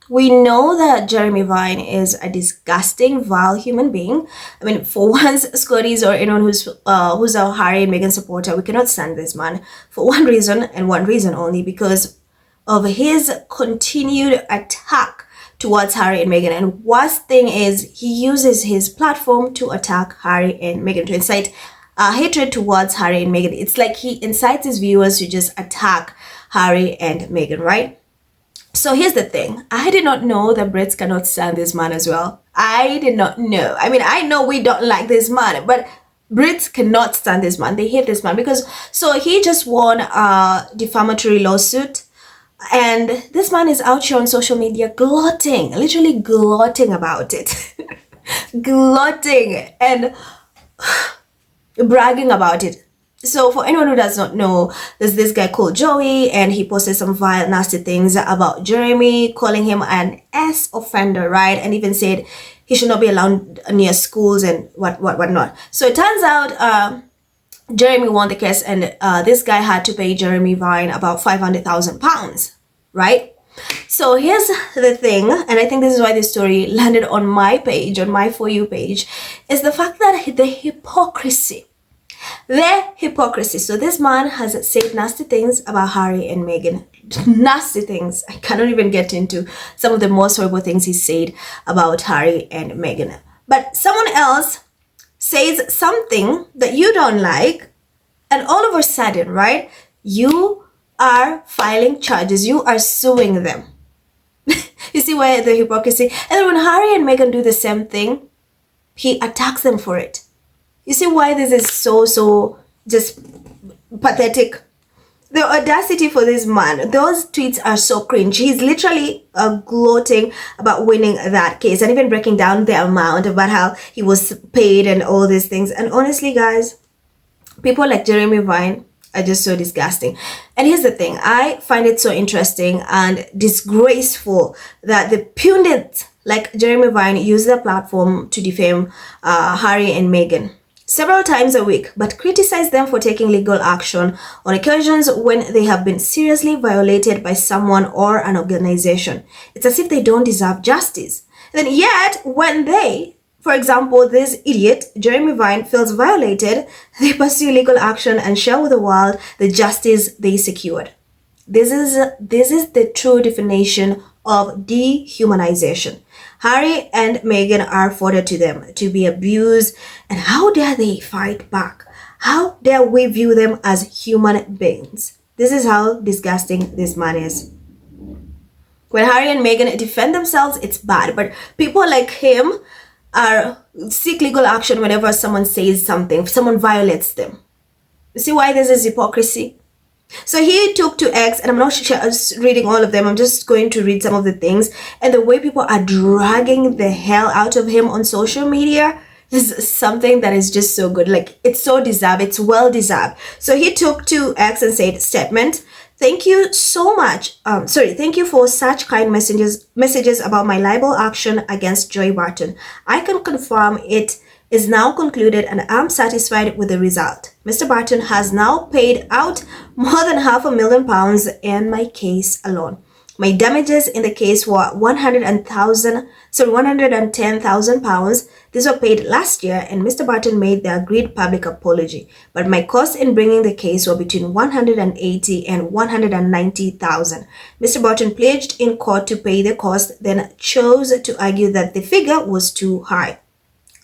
we know that Jeremy Vine is a disgusting, vile human being. I mean, for once, Scotties or anyone who's a Harry and Meghan supporter, we cannot stand this man for one reason and one reason only, because of his continued attack towards Harry and Meghan. And worst thing is, he uses his platform to attack Harry and Meghan, to incite hatred towards Harry and Meghan. It's like he incites his viewers to just attack Harry and Meghan, right? So here's the thing. I did not know that Brits cannot stand this man as well. I did not know. I mean, I know we don't like this man, but Brits cannot stand this man. They hate this man because, so he just won a defamatory lawsuit. And this man is out here on social media gloating, literally gloating about it. Gloating and bragging about it. So for anyone who does not know, there's this guy called Joey, and he posted some vile, nasty things about Jeremy, calling him an offender, right? And even said he should not be allowed near schools and whatnot. So it turns out Jeremy won the case, and this guy had to pay Jeremy Vine about £500,000, right? So here's the thing, and I think this is why this story landed on my page, on my For You page, is the fact that the hypocrisy. So this man has said nasty things about Harry and Meghan. Nasty things. I cannot even get into some of the most horrible things he said about Harry and Meghan. But someone else says something that you don't like, and all of a sudden, right, you are filing charges. You are suing them. You see where the hypocrisy? And then when Harry and Meghan do the same thing, he attacks them for it. You see why this is so just pathetic? The audacity for this man. Those tweets are so cringe. He's literally gloating about winning that case and even breaking down the amount about how he was paid and all these things. And honestly, guys, people like Jeremy Vine are just so disgusting. And here's the thing. I find it so interesting and disgraceful that the pundits like Jeremy Vine use their platform to defame Harry and Meghan several times a week, but criticize them for taking legal action on occasions when they have been seriously violated by someone or an organization. It's as if they don't deserve justice. Then yet, when they, for example, this idiot, Jeremy Vine, feels violated, they pursue legal action and share with the world the justice they secured. This is the true definition of dehumanization. Harry and Meghan are fodder to them, to be abused, and how dare they fight back? How dare we view them as human beings? This is how disgusting this man is. When Harry and Meghan defend themselves, it's bad, but people like him seek legal action whenever someone says something, if someone violates them. You see why this is hypocrisy? So he took to X, and I'm not reading all of them. I'm just going to read some of the things. And the way people are dragging the hell out of him on social media is something that is just so good. Like, it's so deserved. It's well deserved. So he took to X and said, statement, thank you so much. Thank you for such kind messages about my libel action against Joy Barton. I can confirm it is now concluded and I'm satisfied with the result. Mr. Barton has now paid out more than £500,000 in my case alone. My damages in the case were £110,000. These were paid last year, and Mr. Barton made the agreed public apology. But my costs in bringing the case were between $180,000 and $190,000. Mr. Barton pledged in court to pay the cost, then chose to argue that the figure was too high.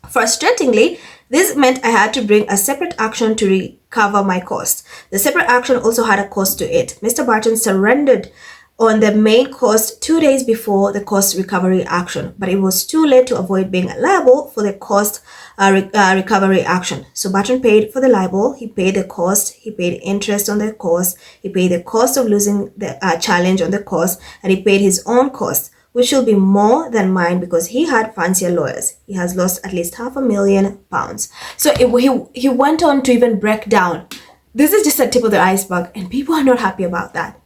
Frustratingly, this meant I had to bring a separate action to recover my costs. The separate action also had a cost to it. Mr. Barton surrendered on the main cost 2 days before the cost recovery action, but it was too late to avoid being liable for the cost recovery action. So Barton paid for the libel, he paid the cost, he paid interest on the cost, he paid the cost of losing the challenge on the cost, and he paid his own cost, which will be more than mine because he had fancier lawyers. He has lost at least £500,000. So he went on to even break down. This is just a tip of the iceberg, and people are not happy about that.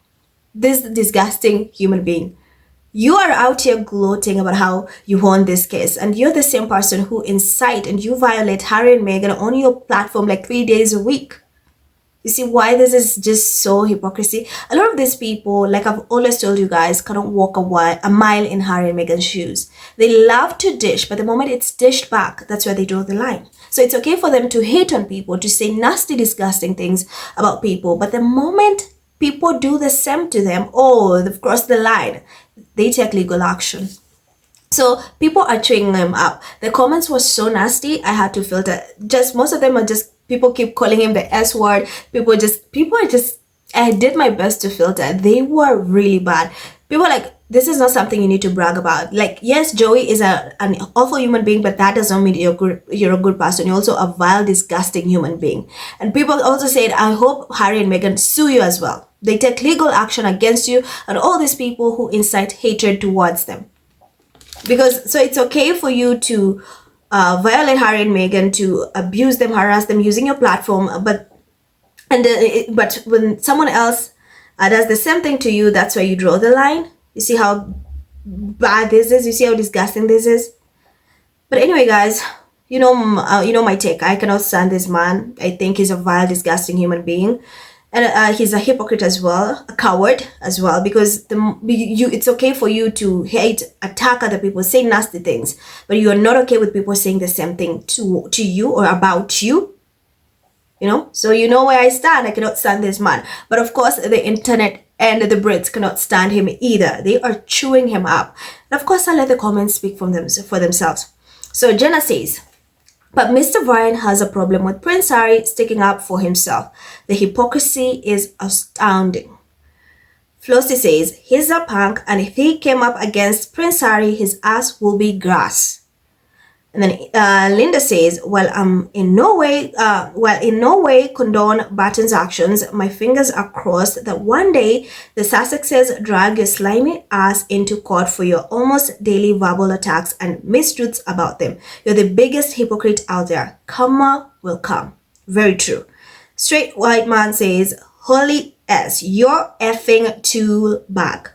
This disgusting human being. You are out here gloating about how you won this case, and you're the same person who incite and you violate Harry and Meghan on your platform like 3 days a week. You see why this is just so hypocrisy? A lot of these people, like I've always told you guys, cannot walk a mile in Harry and Meghan's shoes. They love to dish, but the moment it's dished back, that's where they draw the line. So it's okay for them to hate on people, to say nasty, disgusting things about people, but the moment people do the same to them, oh, they've crossed the line, they take legal action. So people are chewing them up. The comments were so nasty, I had to filter. Just most of them are just people keep calling him the S word. People are just, I did my best to filter. They were really bad. People are like, this is not something you need to brag about. Like, yes, Joey is an awful human being, but that does not mean you're a good person. You're also a vile, disgusting human being. And people also said, I hope Harry and Meghan sue you as well. They take legal action against you and all these people who incite hatred towards them. Because so it's okay for you to violate Harry and Meghan, to abuse them, harass them using your platform, but when someone else does the same thing to you, that's where you draw the line. You see how bad this is. You see how disgusting this is. But anyway, guys, you know my take. I cannot stand this man. I think he's a vile, disgusting human being. And he's a hypocrite as well, a coward as well, because it's okay for you to hate, attack other people, say nasty things, but you are not okay with people saying the same thing to you or about you. So you know where I stand. I cannot stand this man. But of course, the internet and the Brits cannot stand him either. They are chewing him up. And of course, I'll let the comments speak for themselves. So Jenna says, but Mr. Vine has a problem with Prince Harry sticking up for himself. The hypocrisy is astounding. Flossie says, he's a punk, and if he came up against Prince Harry, his ass will be grass. And then Linda says, well, in no way condone Barton's actions. My fingers are crossed that one day the Sussexes drag your slimy ass into court for your almost daily verbal attacks and mistruths about them. You're the biggest hypocrite out there. Karma will come. Very true. Straight white man says, holy S, you're effing too bag.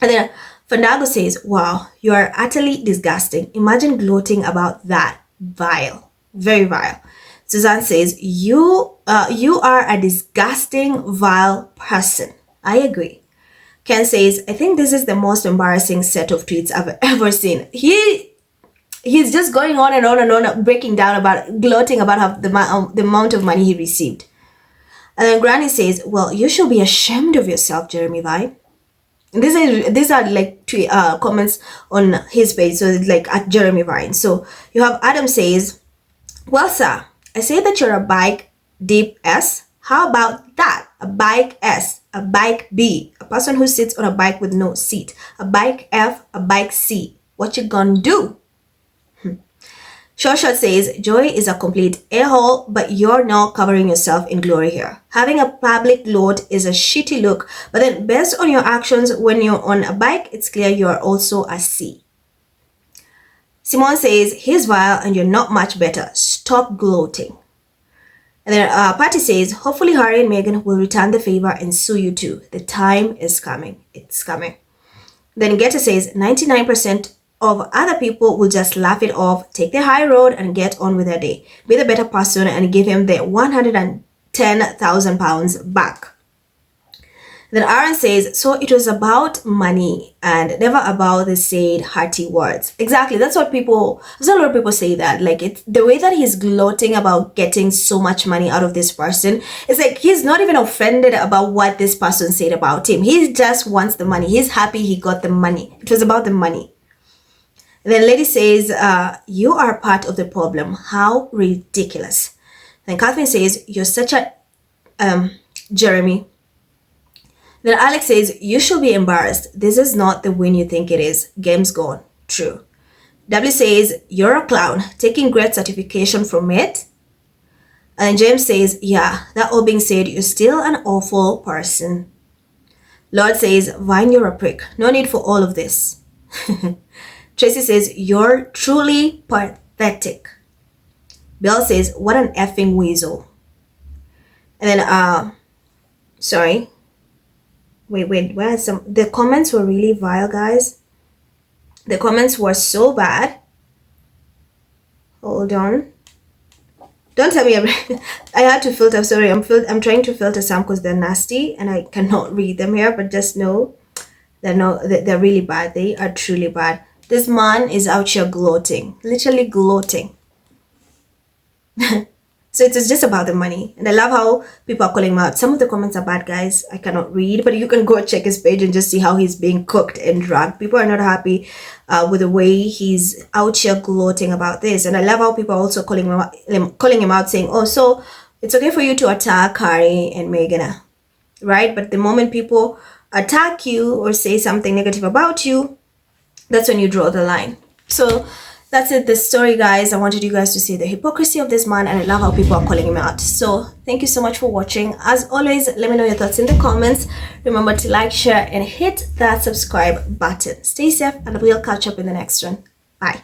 And then Fandango says, wow, you are utterly disgusting. Imagine gloating about that. Vile. Very vile. Suzanne says, you are a disgusting, vile person. I agree. Ken says, I think this is the most embarrassing set of tweets I've ever seen. He's just going on and on and on, breaking down about, gloating about how the amount of money he received. And then Granny says, well, you should be ashamed of yourself, Jeremmy Vine. These are like comments on his page, so it's like at Jeremmy Vine. So you have Adam says, well, sir, I say that you're a bike deep S. How about that? A bike S, a bike B, a person who sits on a bike with no seat, a bike F, a bike C. What you gonna do? Shosha says, Joy is a complete a-hole, but you're not covering yourself in glory here. Having a public gloat is a shitty look, but then based on your actions when you're on a bike, it's clear you're also a C. Simone says, he's vile and you're not much better. Stop gloating. And then Patty says, hopefully Harry and Meghan will return the favor and sue you too. The time is coming. It's coming. Then Geta says, 99% of other people will just laugh it off, take the high road and get on with their day. Be the better person and give him the £110,000 back. Then Aaron says, so it was about money and never about the said hearty words. Exactly. That's what a lot of people say that. Like, it's the way that he's gloating about getting so much money out of this person. It's like he's not even offended about what this person said about him. He just wants the money. He's happy he got the money. It was about the money. Then Lady says, you are part of the problem. How ridiculous. Then Catherine says, you're such a Jeremy. Then Alex says, you should be embarrassed. This is not the win you think it is. Game's gone. True. W says, you're a clown. Taking great certification from it. And James says, yeah, that all being said, you're still an awful person. Lord says, Vine, you're a prick. No need for all of this. Tracy says, you're truly pathetic. Bill says, what an effing weasel. And then, sorry. Wait, where are some? The comments were really vile, guys. The comments were so bad. Hold on. Don't tell me I had to filter. Sorry, I'm trying to filter some because they're nasty and I cannot read them here. But just know they're really bad. They are truly bad. This man is out here gloating, literally gloating. So it's just about the money. And I love how people are calling him out. Some of the comments are bad, guys. I cannot read, but you can go check his page and just see how he's being cooked and drugged. People are not happy with the way he's out here gloating about this. And I love how people are also calling him out saying, oh, so it's okay for you to attack Harry and Meghan, right? But the moment people attack you or say something negative about you, that's when you draw the line. So that's it, the story, guys. I wanted you guys to see the hypocrisy of this man, and I love how people are calling him out. So thank you so much for watching. As always, let me know your thoughts in the comments. Remember to like, share, and hit that subscribe button. Stay safe, and we'll catch up in the next one. Bye.